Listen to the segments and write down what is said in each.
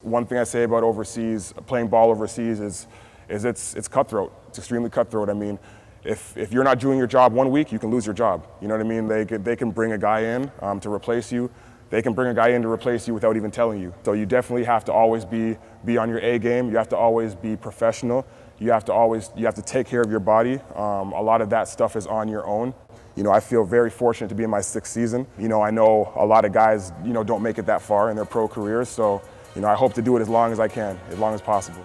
one thing I say about overseas, playing ball overseas is it's cutthroat. It's extremely cutthroat. I mean, if you're not doing your job 1 week, you can lose your job. You know what I mean? They can bring a guy in to replace you. They can bring a guy in to replace you without even telling you. So you definitely have to always be on your A game. You have to always be professional. You have to take care of your body. A lot of that stuff is on your own. You know, I feel very fortunate to be in my 6th season. You know, I know a lot of guys, you know, don't make it that far in their pro careers. So, you know, I hope to do it as long as I can, as long as possible.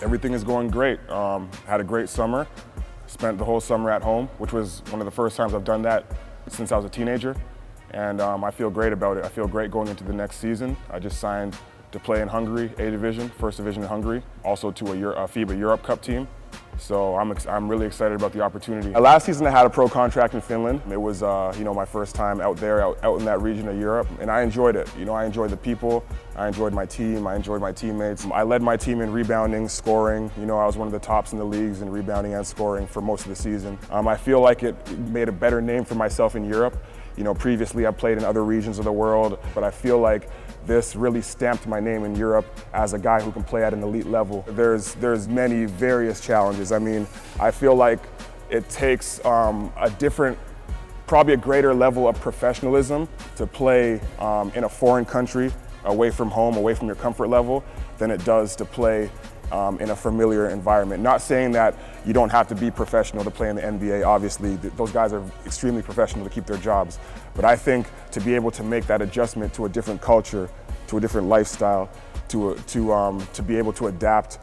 Everything is going great. Had a great summer. Spent the whole summer at home, which was one of the first times I've done that since I was a teenager. And I feel great about it. I feel great going into the next season. I just signed to play in Hungary, A division, first division in Hungary, also to a FIBA Europe Cup team. So I'm really excited about the opportunity. Last season I had a pro contract in Finland. It was you know, my first time out there, out in that region of Europe, and I enjoyed it. You know, I enjoyed the people, I enjoyed my team, I enjoyed my teammates. I led my team in rebounding, scoring. You know, I was one of the tops in the leagues in rebounding and scoring for most of the season. I feel like it made a better name for myself in Europe. You know, previously I played in other regions of the world, but I feel like this really stamped my name in Europe as a guy who can play at an elite level. There's many various challenges. I mean, I feel like it takes probably a greater level of professionalism to play in a foreign country, away from home, away from your comfort level, than it does to play in a familiar environment. Not saying that you don't have to be professional to play in the NBA. Obviously, those guys are extremely professional to keep their jobs. But I think to be able to make that adjustment to a different culture, to a different lifestyle, to be able to adapt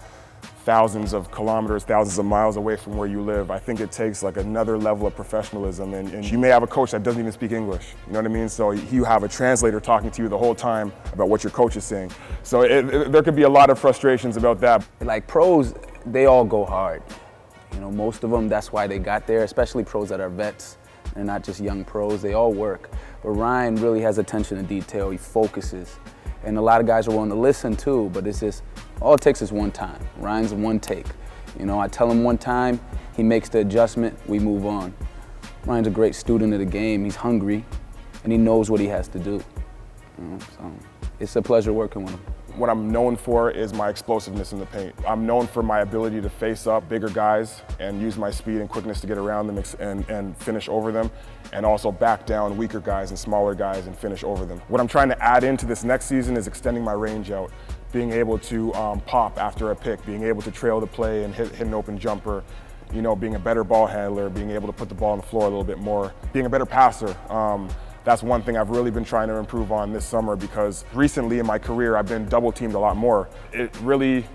thousands of kilometers, thousands of miles away from where you live, I think it takes like another level of professionalism. And you may have a coach that doesn't even speak English, you know what I mean? So you have a translator talking to you the whole time about what your coach is saying. So there could be a lot of frustrations about that. Like pros, they all go hard. You know, most of them, that's why they got there, especially pros that are vets. They're not just young pros, they all work. But Ryan really has attention to detail, he focuses. And a lot of guys are willing to listen too, but it's just, all it takes is one time. Ryan's one take. You know, I tell him one time, he makes the adjustment, we move on. Ryan's a great student of the game, he's hungry, and he knows what he has to do. You know, so it's a pleasure working with him. What I'm known for is my explosiveness in the paint. I'm known for my ability to face up bigger guys and use my speed and quickness to get around them and finish over them, and also back down weaker guys and smaller guys and finish over them. What I'm trying to add into this next season is extending my range out, being able to pop after a pick, being able to trail the play and hit an open jumper, you know, being a better ball handler, being able to put the ball on the floor a little bit more, being a better passer. That's one thing I've really been trying to improve on this summer, because recently in my career I've been double teamed a lot more. It really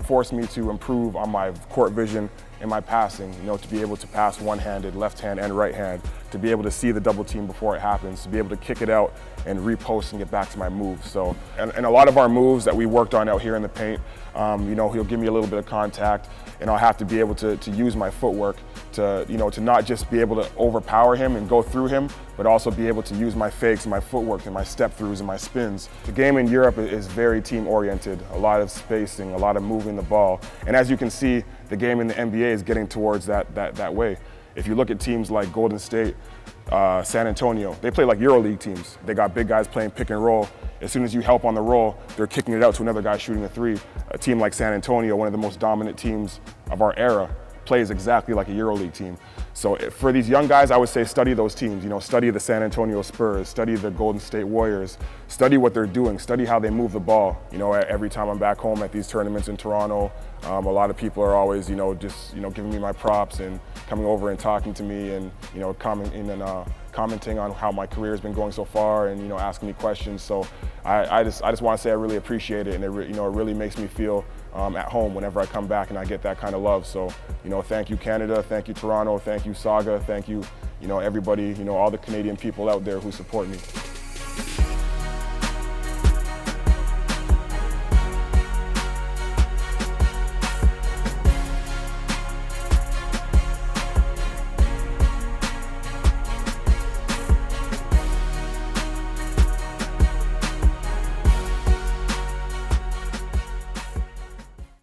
forced me to improve on my court vision in my passing, you know, to be able to pass one-handed, left hand and right hand, to be able to see the double team before it happens, to be able to kick it out and repost and get back to my move. So, and a lot of our moves that we worked on out here in the paint, you know, he'll give me a little bit of contact and I'll have to be able to use my footwork to, you know, to not just be able to overpower him and go through him, but also be able to use my fakes and my footwork and my step throughs and my spins. The game in Europe is very team oriented, a lot of spacing, a lot of moving the ball. And as you can see, the game in the NBA is getting towards that way. If you look at teams like Golden State, San Antonio, they play like EuroLeague teams. They got big guys playing pick and roll. As soon as you help on the roll, they're kicking it out to another guy shooting a three. A team like San Antonio, one of the most dominant teams of our era, plays exactly like a EuroLeague team. So for these young guys, I would say study those teams. You know, study the San Antonio Spurs, study the Golden State Warriors, study what they're doing, study how they move the ball. You know, every time I'm back home at these tournaments in Toronto, a lot of people are always, you know, just, you know, giving me my props and coming over and talking to me and, you know, commenting on how my career has been going so far and, you know, asking me questions. So I just want to say I really appreciate it, and it really makes me feel at home whenever I come back and I get that kind of love. So, you know, thank you Canada, thank you Toronto, thank you Saga, thank you, you know, everybody, you know, all the Canadian people out there who support me.